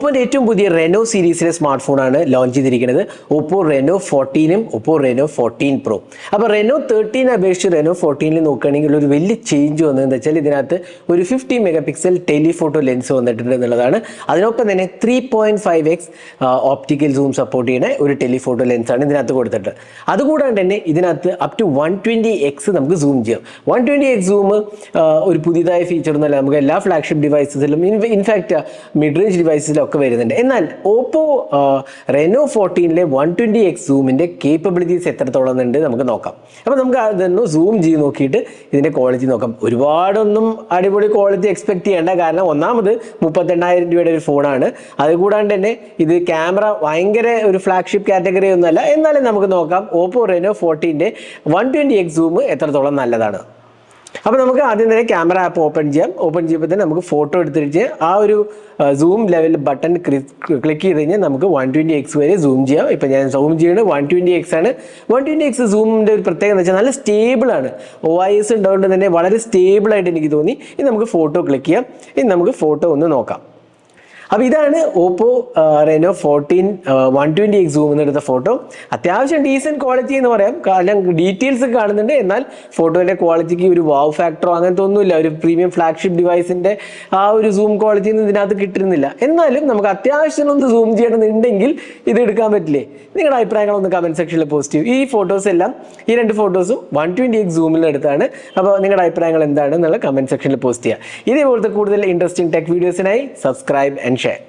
ഓപ്പോൻ്റെ ഏറ്റവും പുതിയ റെനോ സീരീസിലെ സ്മാർട്ട് ഫോണാണ് ലോഞ്ച് ചെയ്തിരിക്കുന്നത്. ഓപ്പോ റെനോ 14ഉം ഓപ്പോ റെനോ 14 പ്രോ. അപ്പോൾ റെനോ 13 അപേക്ഷിച്ച് റെനോ 14 നോക്കുകയാണെങ്കിൽ ഒരു വലിയ ചേഞ്ച് വന്നതെന്ന് വെച്ചാൽ ഇതിനകത്ത് ഒരു 50 മെഗാ പിക്സൽ ടെലിഫോട്ടോ ലെൻസ് വന്നിട്ടുണ്ട് എന്നുള്ളതാണ്. അതിനൊപ്പം തന്നെ 3.5x ഓപ്റ്റിക്കൽ സൂം സപ്പോർട്ട് ചെയ്യുന്ന ഒരു ടെലിഫോട്ടോ ലെൻസാണ് ഇതിനകത്ത് കൊടുത്തിട്ട്. അതുകൂടാണ്ട് തന്നെ ഇതിനകത്ത് അപ് ടു 120x നമുക്ക് സൂം ചെയ്യാം. 120x സൂം ഒരു പുതിയതായ ഫീച്ചർ ഒന്നുമല്ല, നമുക്ക് എല്ലാ ഫ്ലാഗ്ഷിപ്പ് ഡിവൈസസിലും ഇൻഫാക്റ്റ് മിഡ് റേഞ്ച് ഡിവൈസസിലൊക്കെ വരുന്നുണ്ട്. എന്നാൽ ഓപ്പോ റെനോ 14 120x സൂമിൻ്റെ കേപ്പബിലിറ്റീസ് എത്രത്തോളം ഉണ്ട് നമുക്ക് നോക്കാം. അപ്പോൾ നമുക്ക് അതൊന്ന് സൂം ചെയ്ത് നോക്കിയിട്ട് ഇതിൻ്റെ ക്വാളിറ്റി നോക്കാം. ഒരുപാടൊന്നും അടിപൊളി ക്വാളിറ്റി എക്സ്പെക്ട് ചെയ്യേണ്ട, കാരണം ഒന്നാമത് 38,000 രൂപയുടെ ഒരു ഫോണാണ്. അതുകൂടാണ്ട് തന്നെ ഇത് ക്യാമറ ഭയങ്കര ഒരു ഫ്ലാഗ്ഷിപ്പ് കാറ്റഗറി ഒന്നുമല്ല. എന്നാലും നമുക്ക് നോക്കാം ഓപ്പോ റെനോ 14 120x സൂം എത്രത്തോളം നല്ലതാണ്. അപ്പോൾ നമുക്ക് ആദ്യം തന്നെ ക്യാമറ ആപ്പ് ഓപ്പൺ ചെയ്യാം. ഓപ്പൺ ചെയ്യുമ്പോൾ തന്നെ നമുക്ക് ഫോട്ടോ എടുത്തിട്ട് ആ ഒരു സൂം ലെവൽ ബട്ടൺ ക്ലിക്ക് ചെയ്ത് കഴിഞ്ഞാൽ നമുക്ക് 120x വരെ സൂം ചെയ്യാം. ഇപ്പോൾ ഞാൻ സൂം ചെയ്യുന്നത് 120x ആണ്. 120x സൂമിൻ്റെ ഒരു പ്രത്യേകത എന്ന് വെച്ചാൽ നല്ല സ്റ്റേബിളാണ്. OIS ഉണ്ടാവുകൊണ്ട് തന്നെ വളരെ സ്റ്റേബിളായിട്ട് എനിക്ക് തോന്നി. ഇനി നമുക്ക് ഫോട്ടോ ക്ലിക്ക് ചെയ്യാം. ഇനി നമുക്ക് ഫോട്ടോ ഒന്ന് നോക്കാം. അപ്പോൾ ഇതാണ് ഓപ്പോ റെനോ 14 120x സൂമിൽ എടുത്ത ഫോട്ടോ. അത്യാവശ്യം ഡീസൻറ്റ് ക്വാളിറ്റി എന്ന് പറയാം, കാരണം ഡീറ്റെയിൽസ് കാണുന്നുണ്ട്. എന്നാൽ ഫോട്ടോയുടെ ക്വാളിറ്റിക്ക് ഒരു വാവ് ഫാക്ടറോ അങ്ങനത്തെ ഒന്നുമില്ല. ഒരു പ്രീമിയം ഫ്ലാഗ്ഷിപ്പ് ഡിവൈസിൻ്റെ ആ ഒരു സൂം ക്വാളിറ്റി ഒന്നും ഇതിനകത്ത് കിട്ടുന്നില്ല. എന്നാലും നമുക്ക് അത്യാവശ്യം ഒന്ന് സൂം ചെയ്യണമെന്നുണ്ടെങ്കിൽ ഇത് എടുക്കാൻ പറ്റില്ലേ? നിങ്ങളുടെ അഭിപ്രായങ്ങളൊന്ന് കമൻറ്റ് സെക്ഷനിൽ പോസ്റ്റ് ചെയ്യും. ഈ ഫോട്ടോസ് എല്ലാം, ഈ രണ്ട് ഫോട്ടോസും 120x സൂമിൽ എടുത്താണ്. അപ്പോൾ നിങ്ങളുടെ അഭിപ്രായങ്ങൾ എന്താണ് എന്നുള്ള കമൻറ്റ് സെക്ഷനിൽ പോസ്റ്റ് ചെയ്യുക. ഇതേപോലത്തെ കൂടുതൽ ഇൻട്രസ്റ്റിംഗ് ടെക് വീഡിയോസിനായി സബ്സ്ക്രൈബ് ആൻഡ് share.